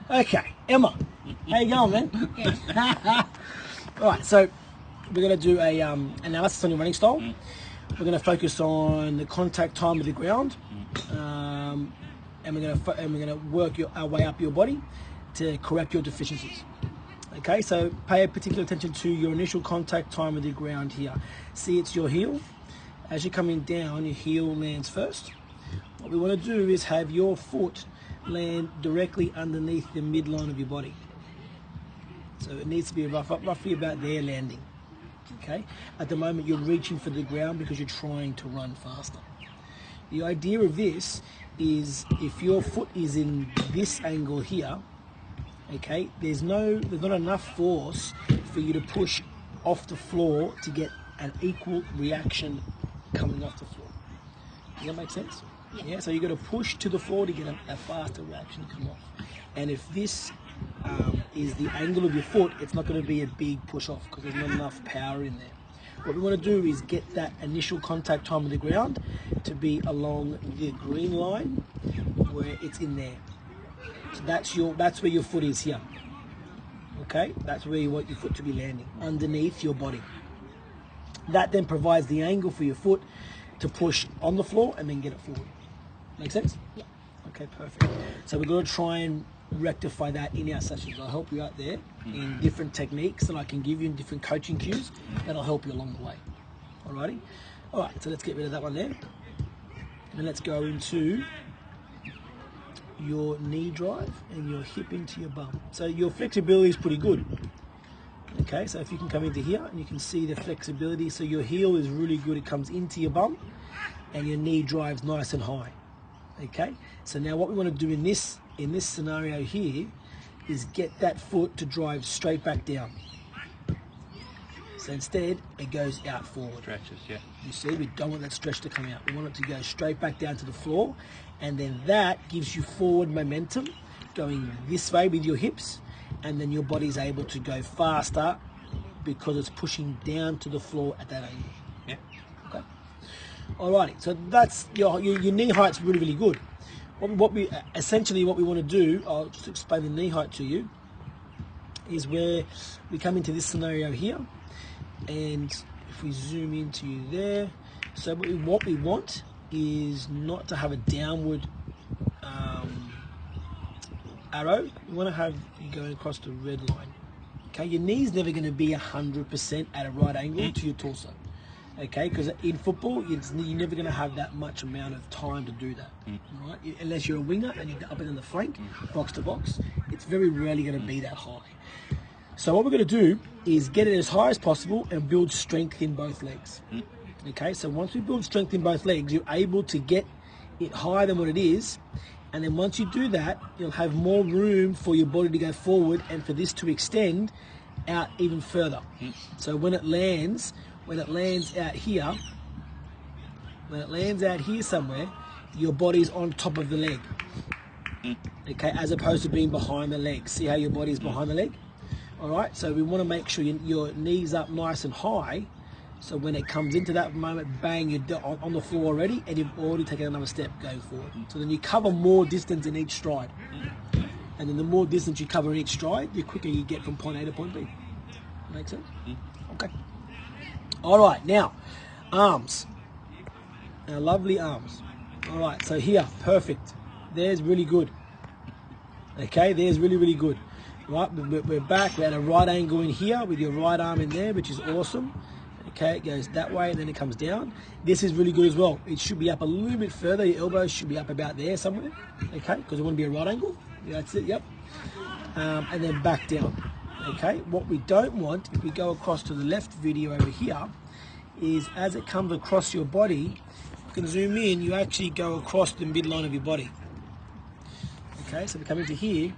Okay, Emma, how you going, man? Yeah. All right, so we're going to do a analysis on your running style. We're going to focus on the contact time with the ground, and we're going to work our way up your body to correct your deficiencies. Okay, so pay particular attention to your initial contact time with the ground here. See, it's your heel. As you're coming down, your heel lands first. What we want to do is have your foot land directly underneath the midline of your body. So it needs to be roughly about there landing. Okay. At the moment, you're reaching for the ground because you're trying to run faster. The idea of this is if your foot is in this angle here, okay, there's not enough force for you to push off the floor to get an equal reaction coming off the floor. Does that make sense? Yeah. So you got to push to the floor to get a faster reaction to come off. And if this is the angle of your foot, it's not going to be a big push off because there's not enough power in there. What we want to do is get that initial contact time with the ground to be along the green line where it's in there. So that's where your foot is here. Okay, that's where you want your foot to be landing, underneath your body. That then provides the angle for your foot to push on the floor and then get it forward. Make sense? Yeah. Okay, perfect. So we're going to try and rectify that in our sessions. I'll help you out there in different techniques that I can give you in different coaching cues that'll help you along the way. Alrighty? Alright, so let's get rid of that one there. And let's go into your knee drive and your hip into your bum. So your flexibility is pretty good. Okay, so if you can come into here and you can see the flexibility, so your heel is really good, it comes into your bum and your knee drives nice and high. Okay, so now what we want to do in this scenario here is get that foot to drive straight back down. So instead it goes out forward. Stretches, yeah. You see, we don't want that stretch to come out. We want it to go straight back down to the floor, and then that gives you forward momentum going this way with your hips, and then your body's able to go faster because it's pushing down to the floor at that angle. Yeah. Okay. Alrighty, so that's your knee height's really, really good. What we want to do, I'll just explain the knee height to you, is where we come into this scenario here, and if we zoom into you there, so what we want is not to have a downward arrow. We want to have you going across the red line. Okay, your knee's never going to be 100% at a right angle to your torso. Okay, because in football, you're never going to have that much amount of time to do that. Right? Unless you're a winger and you're up and in the flank, box to box, it's very rarely going to be that high. So what we're going to do is get it as high as possible and build strength in both legs. Okay, so once we build strength in both legs, you're able to get it higher than what it is. And then once you do that, you'll have more room for your body to go forward and for this to extend out even further. So when it lands out here, somewhere, your body's on top of the leg. Okay, as opposed to being behind the leg. See how your body's behind the leg? All right, so we want to make sure your knees up nice and high. So when it comes into that moment, bang, you're on the floor already, and you've already taken another step going forward. So then you cover more distance in each stride. And then the more distance you cover in each stride, the quicker you get from point A to point B. Make sense? Okay. All right, now, arms. Our lovely arms. All right, so here, perfect. There's really good. Okay, there's really, really good. Right, we're back. We're at a right angle in here with your right arm in there, which is awesome. Okay, it goes that way and then it comes down. This is really good as well. It should be up a little bit further. Your elbows should be up about there somewhere. Okay, because it want to be a right angle. Yeah, that's it, yep. And then back down. Okay, what we don't want, if we go across to the left video over here, is as it comes across your body, you can zoom in, you actually go across the midline of your body. Okay, so we come into here.